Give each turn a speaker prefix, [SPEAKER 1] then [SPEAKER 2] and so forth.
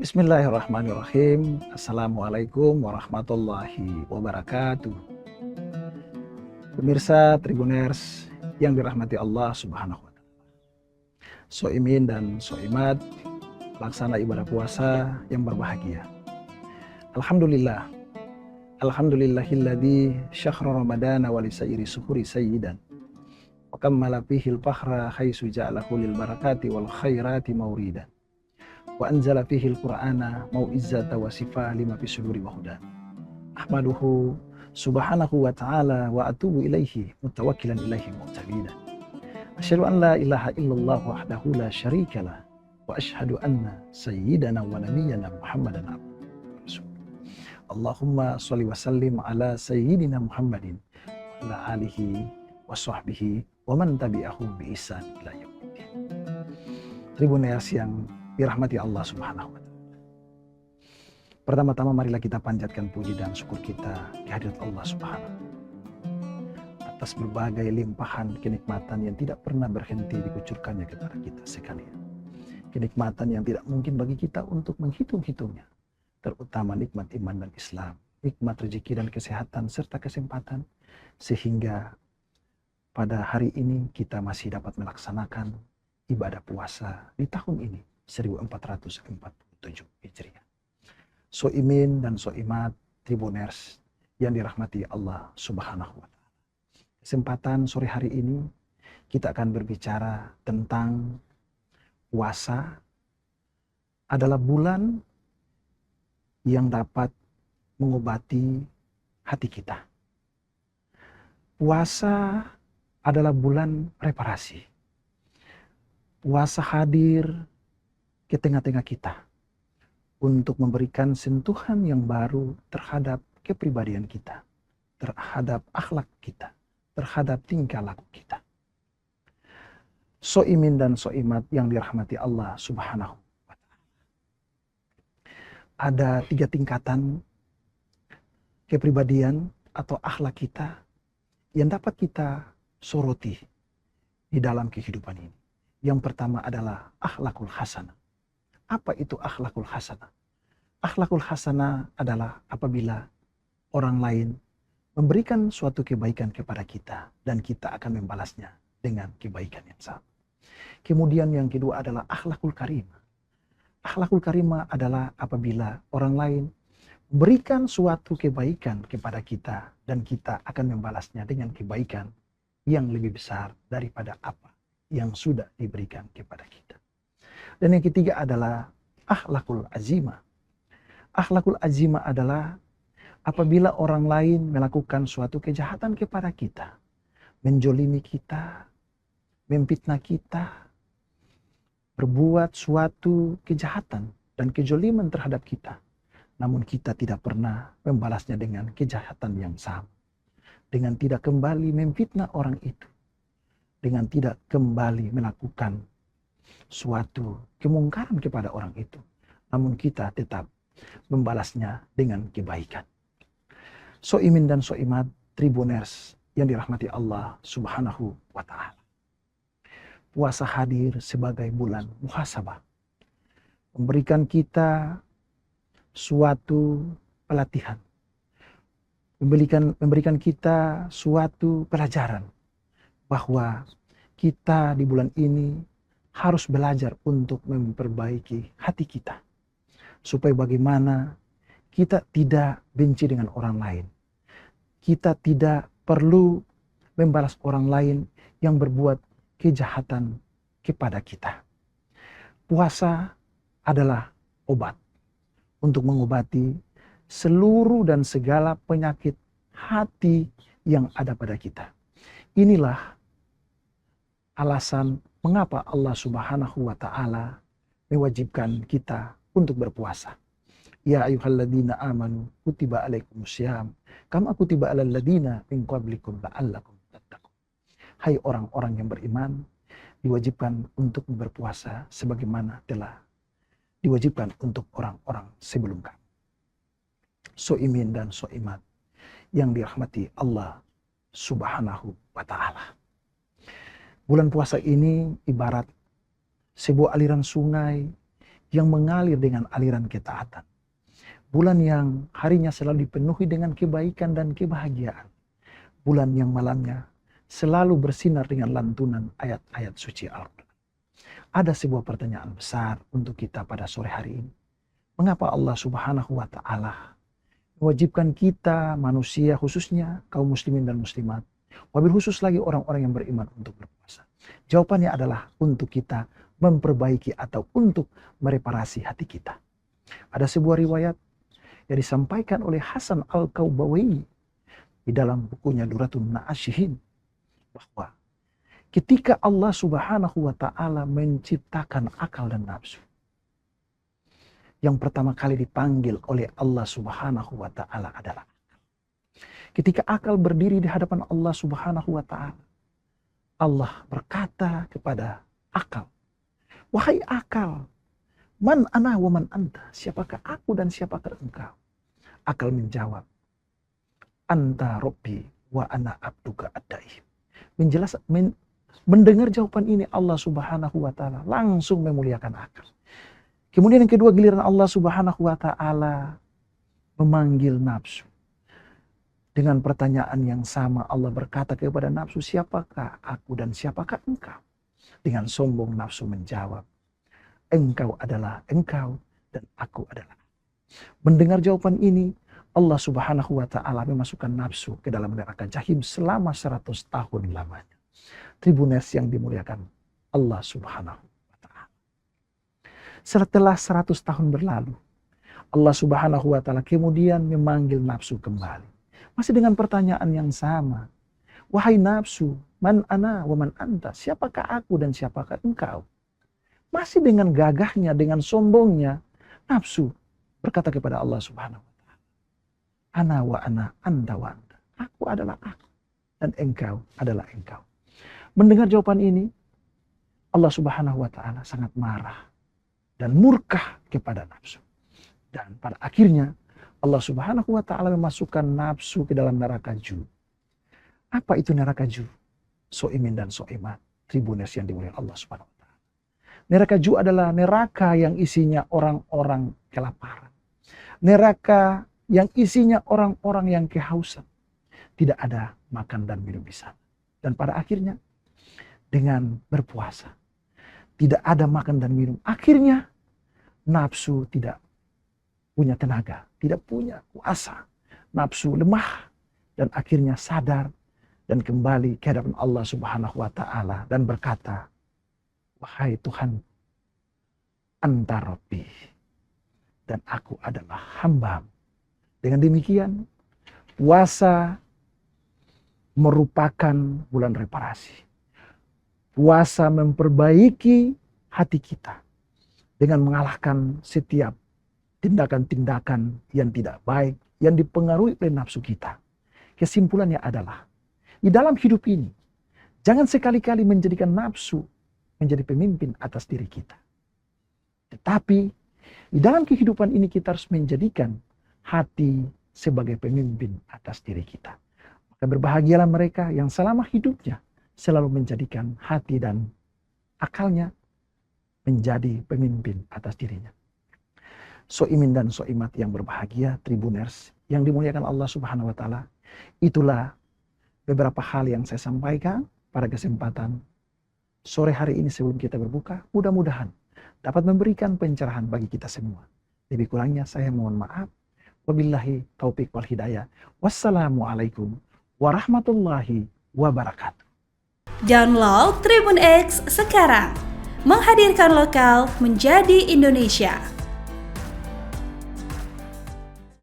[SPEAKER 1] Bismillahirrahmanirrahim. Assalamualaikum warahmatullahi wabarakatuh. Pemirsa Tribuners yang dirahmati Allah Subhanahu wa Ta'ala. Soimin dan soimat, pelaksana ibadah puasa yang berbahagia. Alhamdulillah. Alhamdulillahilladzi syahra ramadana wa lisairi suhuri sayyidan. Wa kammala fihil fakhra haitsu ja'alahu lil barakati wal khairati mauridan. Wa anzala fihi al-Qur'ana mau'izzata wa sifa lima fi suduri wa hudan. Ahmaduhu subhanahu wa ta'ala wa atubu ilaihi mutawakkilan ilaihi mu'tabidan. Asyhadu an la ilaha illallah wahdahu la syarikalah wa asyhadu anna sayyidana wa nabiyyana Muhammadan abduhu wa rasuluh. Allahumma shalli wa sallim ala sayyidina Muhammadin wa ala alihi wa sahbihi wa man tabi'ahu bi ihsan ila yaumiddin. Tribuners yang dirahmati Allah Subhanahu wa Ta'ala. Pertama-tama marilah kita panjatkan puji dan syukur kita kehadirat Allah Subhanahu wa Ta'ala atas berbagai limpahan kenikmatan yang tidak pernah berhenti dikucurkannya kepada kita sekalian. Kenikmatan yang tidak mungkin bagi kita untuk menghitung-hitungnya, terutama nikmat iman dan Islam, nikmat rezeki dan kesehatan serta kesempatan, sehingga pada hari ini kita masih dapat melaksanakan ibadah puasa di tahun ini 1447 Hijriah. Soimin dan soimat Tribuners yang dirahmati Allah Subhanahu wa Ta'ala. Kesempatan sore hari ini kita akan berbicara tentang puasa adalah bulan yang dapat mengobati hati kita. Puasa adalah bulan reparasi. Puasa hadir ke tengah-tengah kita untuk memberikan sentuhan yang baru terhadap kepribadian kita, terhadap akhlak kita, terhadap tingkah laku kita. Soimin dan soimat yang dirahmati Allah Subhanahu wa Ta'ala. Ada 3 tingkatan kepribadian atau akhlak kita yang dapat kita soroti di dalam kehidupan ini. Yang pertama adalah akhlakul hasanah. Apa itu akhlakul hasanah? Akhlakul hasanah adalah apabila orang lain memberikan suatu kebaikan kepada kita dan kita akan membalasnya dengan kebaikan yang sama. Kemudian yang kedua adalah akhlakul karimah. Akhlakul karimah adalah apabila orang lain memberikan suatu kebaikan kepada kita dan kita akan membalasnya dengan kebaikan yang lebih besar daripada apa yang sudah diberikan kepada kita. Dan yang ketiga adalah akhlakul azimah. Akhlakul azimah adalah apabila orang lain melakukan suatu kejahatan kepada kita, menjolimi kita, memfitnah kita, berbuat suatu kejahatan dan kejoliman terhadap kita, namun kita tidak pernah membalasnya dengan kejahatan yang sama, dengan tidak kembali memfitnah orang itu, dengan tidak kembali melakukan suatu kemungkaran kepada orang itu, namun kita tetap membalasnya dengan kebaikan. Soimin dan soimat Tribuners yang dirahmati Allah Subhanahu wa Ta'ala. Puasa hadir sebagai bulan muhasabah, memberikan kita suatu pelatihan, memberikan kita suatu pelajaran bahwa kita di bulan ini harus belajar untuk memperbaiki hati kita. Supaya bagaimana kita tidak benci dengan orang lain. Kita tidak perlu membalas orang lain yang berbuat kejahatan kepada kita. Puasa adalah obat untuk mengobati seluruh dan segala penyakit hati yang ada pada kita. Inilah alasan mengapa Allah Subhanahu wa Ta'ala mewajibkan kita untuk berpuasa. Ya ayyuhalladzina amanu kutiba alaikumussyam kama kutiba alal ladzina min qablikum la'allakum tattaqun. Hai orang-orang yang beriman, diwajibkan untuk berpuasa sebagaimana telah diwajibkan untuk orang-orang sebelum kamu. Soimin dan soimat yang dirahmati Allah Subhanahu wa Ta'ala. Bulan puasa ini ibarat sebuah aliran sungai yang mengalir dengan aliran ketaatan. Bulan yang harinya selalu dipenuhi dengan kebaikan dan kebahagiaan. Bulan yang malamnya selalu bersinar dengan lantunan ayat-ayat suci Al-Quran. Ada sebuah pertanyaan besar untuk kita pada sore hari ini. Mengapa Allah Subhanahu wa Ta'ala mewajibkan kita, manusia khususnya kaum muslimin dan muslimat, wabil khusus lagi orang-orang yang beriman untuk berpuasa? Jawabannya adalah untuk kita memperbaiki atau untuk mereparasi hati kita. Ada sebuah riwayat yang disampaikan oleh Hasan Al-Kaubawi di dalam bukunya Duratun Na'asyihin, bahwa ketika Allah Subhanahu wa Ta'ala menciptakan akal dan nafsu, yang pertama kali dipanggil oleh Allah Subhanahu wa Ta'ala adalah akal. Ketika akal berdiri di hadapan Allah Subhanahu wa Ta'ala, Allah berkata kepada akal, "Wahai akal, man ana wa man anta?" Siapakah aku dan siapakah engkau? Akal menjawab, "Anta Rabbi wa ana abduka ad-daim." Mendengar jawaban ini, Allah Subhanahu wa Ta'ala langsung memuliakan akal. Kemudian yang kedua, giliran Allah Subhanahu wa Ta'ala memanggil nafsu. Dengan pertanyaan yang sama, Allah berkata kepada nafsu, "Siapakah aku dan siapakah engkau?" Dengan sombong nafsu menjawab, "Engkau adalah engkau dan aku adalah." Mendengar jawaban ini, Allah Subhanahu wa Ta'ala memasukkan nafsu ke dalam neraka jahim selama 100 tahun lamanya. Tribuners yang dimuliakan Allah Subhanahu wa Ta'ala. Setelah 100 tahun berlalu, Allah Subhanahu wa Ta'ala kemudian memanggil nafsu kembali. Masih dengan pertanyaan yang sama. "Wahai nafsu, man ana wa man anta?" Siapakah aku dan siapakah engkau? Masih dengan gagahnya, dengan sombongnya, nafsu berkata kepada Allah Subhanahu wa Ta'ala, "Ana wa ana, anta wa anta." Aku adalah aku dan engkau adalah engkau. Mendengar jawaban ini, Allah Subhanahu wa Ta'ala sangat marah dan murka kepada nafsu. Dan pada akhirnya Allah Subhanahu wa Ta'ala memasukkan nafsu ke dalam neraka ju. Apa itu neraka ju? Soimin dan soimat, tribuners yang dimuliakan Allah Subhanahu wa Ta'ala. Neraka ju adalah neraka yang isinya orang-orang kelaparan. Neraka yang isinya orang-orang yang kehausan. Tidak ada makan dan minum di sana. Dan pada akhirnya dengan berpuasa, tidak ada makan dan minum. Akhirnya nafsu tidak punya tenaga, tidak punya kuasa. Nafsu lemah dan akhirnya sadar dan kembali ke hadapan Allah Subhanahu wa Ta'ala dan berkata, "Wahai Tuhan, anta Rabbi dan aku adalah hamba." Dengan demikian, puasa merupakan bulan reparasi. Puasa memperbaiki hati kita dengan mengalahkan setiap tindakan-tindakan yang tidak baik yang dipengaruhi oleh nafsu kita. Kesimpulannya adalah, di dalam hidup ini, jangan sekali-kali menjadikan nafsu menjadi pemimpin atas diri kita. Tetapi, di dalam kehidupan ini kita harus menjadikan hati sebagai pemimpin atas diri kita. Maka berbahagialah mereka yang selama hidupnya selalu menjadikan hati dan akalnya menjadi pemimpin atas dirinya. Soimin dan soimat yang berbahagia, tribuners yang dimuliakan Allah Subhanahu wa Ta'ala. Itulah beberapa hal yang saya sampaikan pada kesempatan sore hari ini sebelum kita berbuka. Mudah-mudahan dapat memberikan pencerahan bagi kita semua. Lebih kurangnya saya mohon maaf. Wabillahi taufiq wal hidayah. Wassalamualaikum warahmatullahi wabarakatuh.
[SPEAKER 2] Download Tribun X sekarang, menghadirkan lokal menjadi Indonesia.